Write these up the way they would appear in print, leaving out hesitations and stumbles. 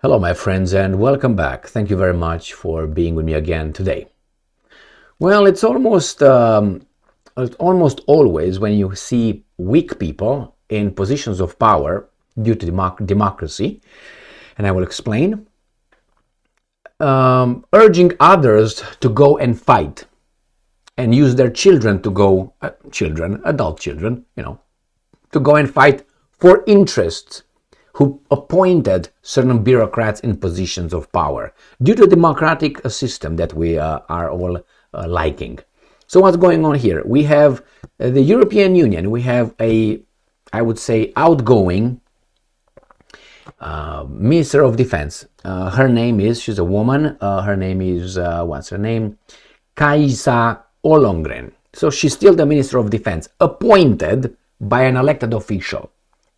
Hello, my friends, and welcome back. Thank you very much for being with me again today. Well, it's almost always when you see weak people in positions of power due to democracy, and I will explain, urging others to go and fight and use their children to go, adult children, to go and fight for interests who appointed certain bureaucrats in positions of power due to the democratic system that we are all liking. So what's going on here? We have the European Union. We have I would say, outgoing Minister of Defense. She's a woman. Her name is, what's her name? Kaisa Ollongren. So she's still the Minister of Defense, appointed by an elected official,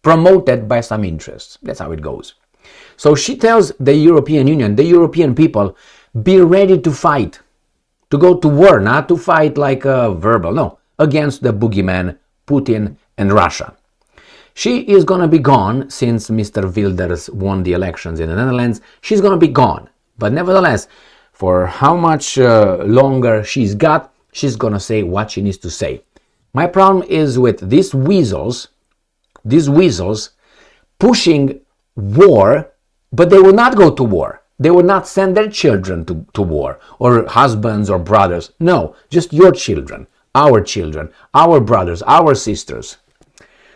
promoted by some interests. That's how it goes. So she tells the European Union, the European people, be ready to fight, to go to war, not to fight like a verbal, no, against the boogeyman, Putin and Russia. She is going to be gone since Mr. Wilders won the elections in the Netherlands. She's going to be gone. But nevertheless, for how much longer she's got, she's going to say what she needs to say. My problem is with these weasels pushing war, but they will not go to war. They will not send their children to war, or husbands or brothers. No, just your children, our brothers, our sisters.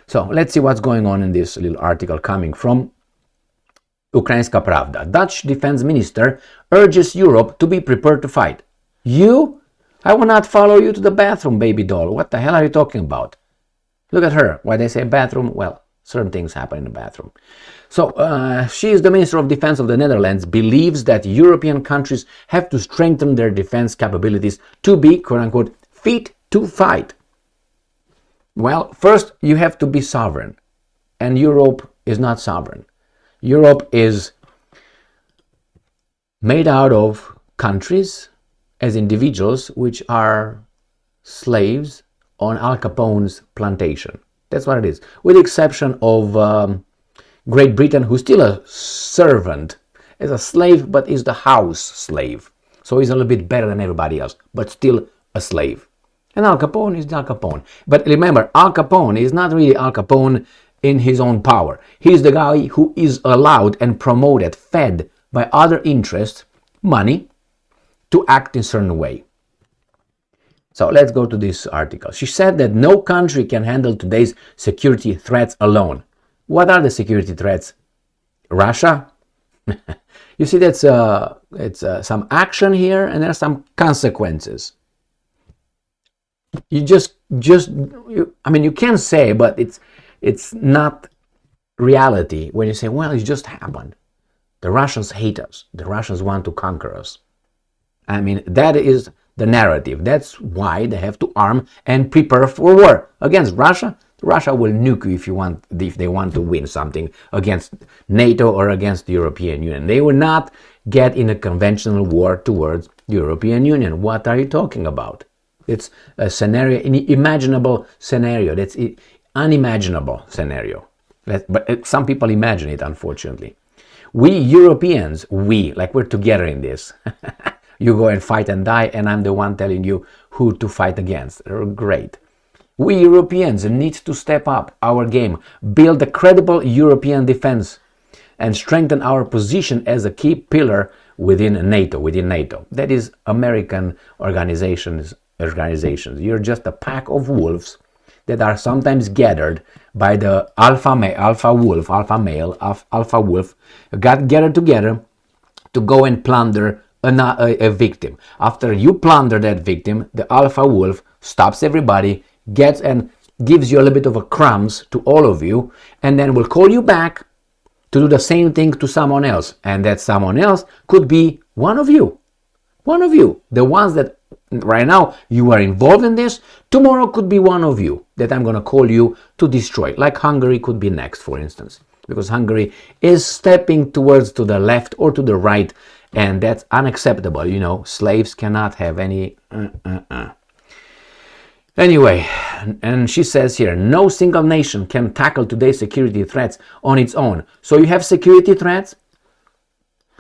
So let's see what's going on in this little article coming from Ukrainska Pravda. Dutch defense minister urges Europe to be prepared to fight. You? I will not follow you to the bathroom, baby doll. What the hell are you talking about? Look at her. Why they say bathroom? Well, certain things happen in the bathroom. So she is the Minister of Defense of the Netherlands, believes that European countries have to strengthen their defense capabilities to be, quote-unquote, fit to fight. Well, first you have to be sovereign. And Europe is not sovereign. Europe is made out of countries as individuals which are slaves on Al Capone's plantation. That's what it is. With the exception of Great Britain, who's still a servant, is a slave, but is the house slave. So he's a little bit better than everybody else, but still a slave. And Al Capone is Al Capone. But remember, Al Capone is not really Al Capone in his own power. He's the guy who is allowed and promoted, fed by other interests, money, to act in a certain way. So let's go to this article. She said that no country can handle today's security threats alone. What are the security threats? Russia? You see, that's some action here, and there are some consequences. You you can say, but it's not reality when you say, well, it just happened. The Russians hate us. The Russians want to conquer us. I mean, that is the narrative. That's why they have to arm and prepare for war against Russia. Russia will nuke you if they want to win something against NATO or against the European Union. They will not get in a conventional war towards the European Union. What are you talking about? It's a scenario, an imaginable scenario. That's an unimaginable scenario. But some people imagine it, unfortunately. We Europeans, like we're together in this. You go and fight and die, and I'm the one telling you who to fight against. Great. We Europeans need to step up our game, build a credible European defense, and strengthen our position as a key pillar within NATO. That is American organizations. You're just a pack of wolves that are sometimes gathered by the alpha wolf, got gathered together to go and plunder a victim. After you plunder that victim, the alpha wolf stops everybody, gets and gives you a little bit of a crumbs to all of you, and then will call you back to do the same thing to someone else. And that someone else could be one of you. The ones that right now you are involved in this, tomorrow could be one of you that I'm going to call you to destroy. Like Hungary could be next, for instance. Because Hungary is stepping towards to the left or to the right, and that's unacceptable. Slaves cannot have any Anyway, and she says here, no single nation can tackle today's security threats on its own. So you have security threats,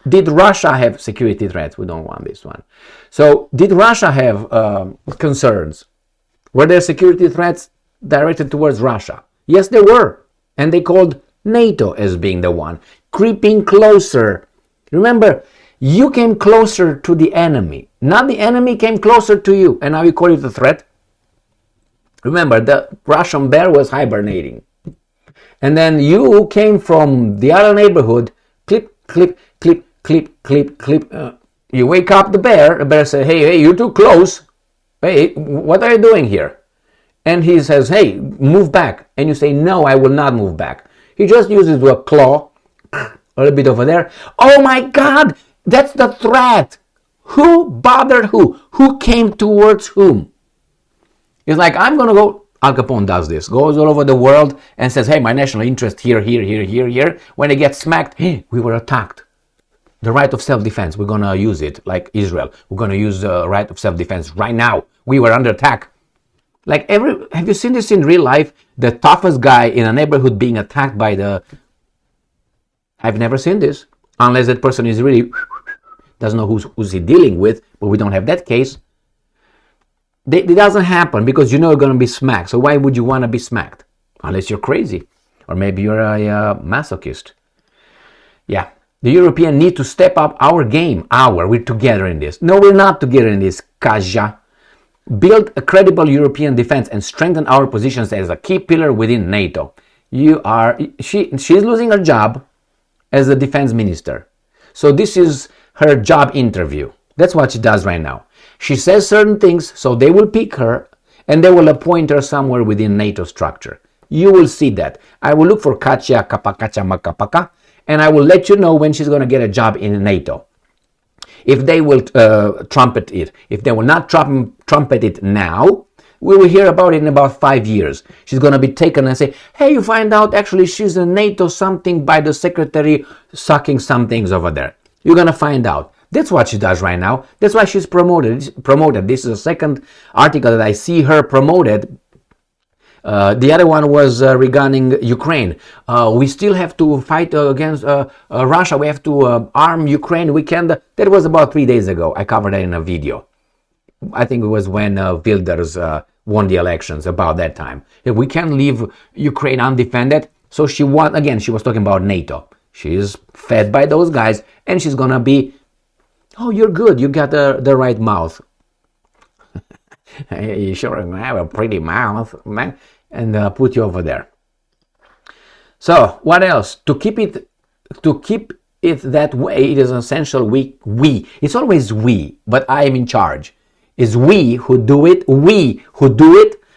did Russia have security threats? We don't want this one. So did Russia have concerns? Were there security threats directed towards Russia? Yes, there were. And they called NATO as being the one, creeping closer. Remember, you came closer to the enemy, not the enemy came closer to you, and now you call it a threat? Remember, the Russian bear was hibernating. And then you came from the other neighborhood, clip, clip, clip, clip, clip, clip. You wake up the bear says, hey, you're too close. Hey, what are you doing here? And he says, hey, move back. And you say, no, I will not move back. He just uses a claw, a little bit over there. Oh my God, that's the threat. Who bothered who? Who came towards whom? It's like, I'm going to go. Al Capone does this, goes all over the world and says, hey, my national interest here, here, here, here, here. When they get smacked, hey, we were attacked. The right of self-defense, we're going to use it like Israel. We're going to use the right of self-defense right now. We were under attack. Like have you seen this in real life? The toughest guy in a neighborhood being attacked by the... I've never seen this. Unless that person is really... doesn't know who's he dealing with, but we don't have that case. It doesn't happen because you know you're going to be smacked. So why would you want to be smacked? Unless you're crazy. Or maybe you're a masochist. Yeah. The Europeans need to step up our game. We're together in this. No, we're not together in this, Kaja. Build a credible European defense and strengthen our positions as a key pillar within NATO. She's losing her job as a defense minister. So this is her job interview. That's what she does right now. She says certain things, so they will pick her and they will appoint her somewhere within NATO structure. You will see that. I will look for Katia Kapakacha Makapaka and I will let you know when she's going to get a job in NATO. If they will trumpet it, if they will not trumpet it now, we will hear about it in about 5 years. She's going to be taken and say, hey, you find out actually she's a NATO something by the secretary sucking some things over there. You're going to find out. That's what she does right now. That's why she's promoted. This is the second article that I see her promoted. The other one was regarding Ukraine. We still have to fight against Russia. We have to arm Ukraine. That was about 3 days ago. I covered that in a video. I think it was when Wilders won the elections, about that time. We can't leave Ukraine undefended. So she was talking about NATO. She's fed by those guys and she's going to be, oh, you're good. You got the right mouth. You sure have a pretty mouth, man. And put you over there. So what else? To keep it that way, it is essential. We. It's always we, but I am in charge. It's we who do it.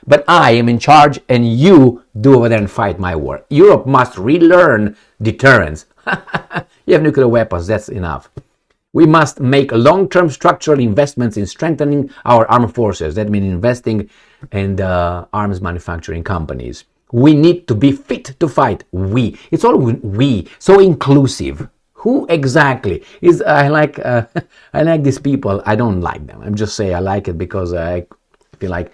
But I am in charge, and you do over there and fight my war. Europe must relearn deterrence. You have nuclear weapons. That's enough. We must make long-term structural investments in strengthening our armed forces. That means investing in arms manufacturing companies. We need to be fit to fight. It's all we. So inclusive. Who exactly is? I like these people. I don't like them. I'm just saying I like it because I feel like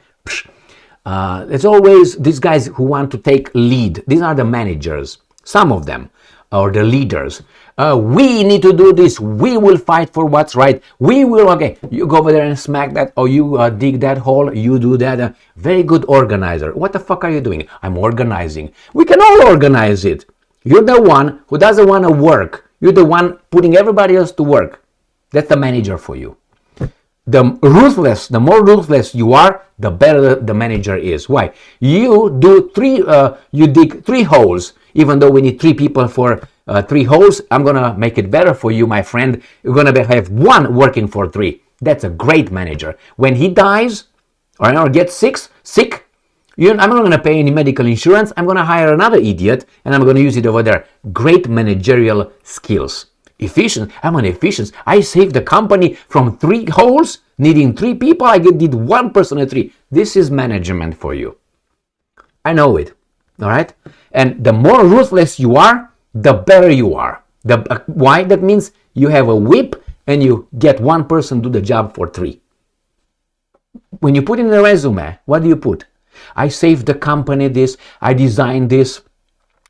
it's always these guys who want to take lead. These are the managers. Some of them. Or the leaders. We need to do this. We will fight for what's right. We will, okay, you go over there and smack that, or you dig that hole, you do that. Very good organizer. What the fuck are you doing? I'm organizing. We can all organize it. You're the one who doesn't want to work. You're the one putting everybody else to work. That's the manager for you. The more ruthless you are, the better the manager is. Why? You dig 3 holes. Even though we need 3 people for 3 holes, I'm going to make it better for you, my friend. You're going to have 1 working for 3. That's a great manager. When he dies or gets sick, I'm not going to pay any medical insurance. I'm going to hire another idiot and I'm going to use it over there. Great managerial skills. Efficient. I'm an efficient. I saved the company from 3 holes, needing 3 people. I did 1 person at 3. This is management for you. I know it. All right? And the more ruthless you are, the better you are. Why? That means you have a whip and you get 1 person do the job for 3. When you put in a resume, what do you put? I saved the company this, I designed this,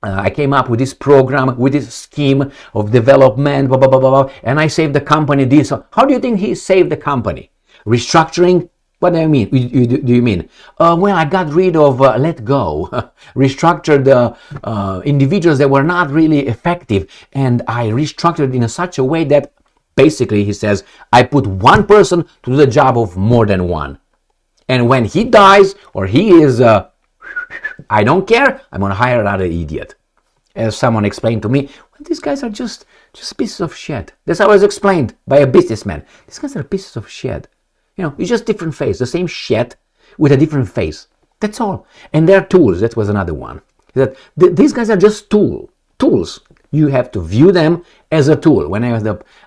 I came up with this program, with this scheme of development, blah, blah, blah, blah, blah, and I saved the company this. How do you think he saved the company? Restructuring? What do you mean? Do you mean? Well, I got rid of, let go, restructured individuals that were not really effective, and I restructured in such a way that basically, he says, I put one person to do the job of more than one. And when he dies or he is, I don't care, I'm going to hire another idiot. As someone explained to me, well, these guys are just pieces of shit. That's how I was explained by a businessman. These guys are pieces of shit. It's just different face, the same shit with a different face. That's all. And they're tools. That was another one. These guys are just tools. You have to view them as a tool. When I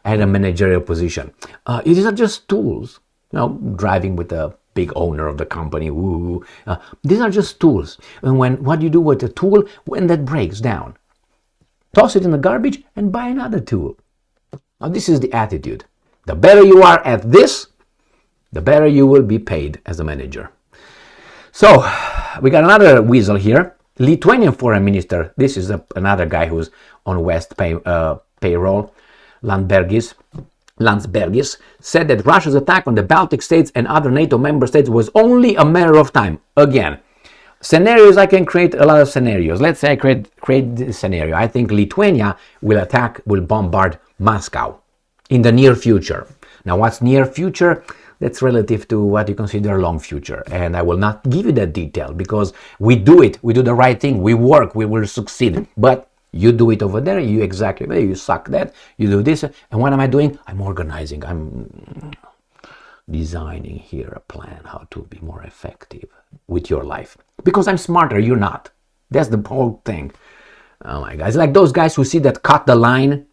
had a managerial position, these are just tools. Driving with a big owner of the company. These are just tools. And what do you do with a tool when that breaks down? Toss it in the garbage and buy another tool. Now, this is the attitude. The better you are at this, the better you will be paid as a manager. So, we got another weasel here. Lithuanian foreign minister. This is another guy who's on West payroll. Landsbergis said that Russia's attack on the Baltic states and other NATO member states was only a matter of time. Again, scenarios, I can create a lot of scenarios. Let's say I create this scenario. I think Lithuania will bombard Moscow in the near future. Now, what's near future? That's relative to what you consider long future. And I will not give you that detail because we do it. We do the right thing. We work. We will succeed. But you do it over there. You suck that. You do this. And what am I doing? I'm organizing. I'm designing here a plan how to be more effective with your life. Because I'm smarter. You're not. That's the whole thing. Oh my God. It's like those guys who see that cut the line.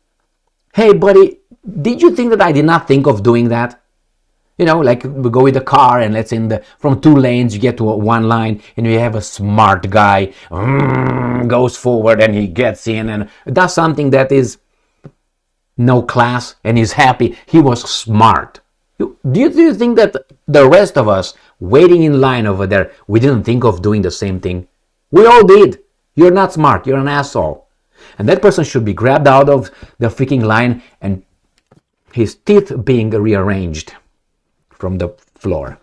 Hey, buddy, did you think that I did not think of doing that? Like we go with the car and let's say from 2 lanes you get to 1 line and you have a smart guy goes forward and he gets in and does something that is no class and he's happy. He was smart. Do you think that the rest of us waiting in line over there, we didn't think of doing the same thing? We all did. You're not smart. You're an asshole. And that person should be grabbed out of the freaking line and his teeth being rearranged from the floor.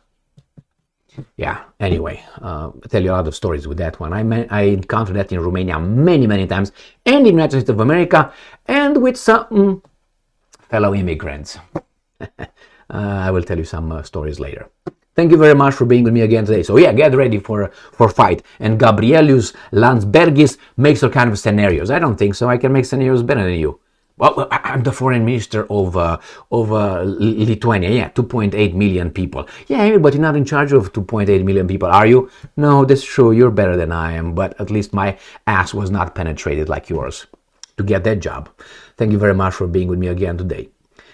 Yeah, anyway, I'll tell you a lot of stories with that one. I encountered that in Romania many, many times, and in the United States of America, and with some fellow immigrants. I will tell you some stories later. Thank you very much for being with me again today. So yeah, get ready for fight. And Gabrielius Landsbergis makes all kind of scenarios. I don't think so. I can make scenarios better than you. Well, I'm the foreign minister of Lithuania. Yeah, 2.8 million people. Yeah, but you're not in charge of 2.8 million people, are you? No, that's true. You're better than I am. But at least my ass was not penetrated like yours to get that job. Thank you very much for being with me again today.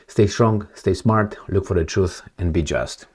Stay strong, stay smart, look for the truth, and be just.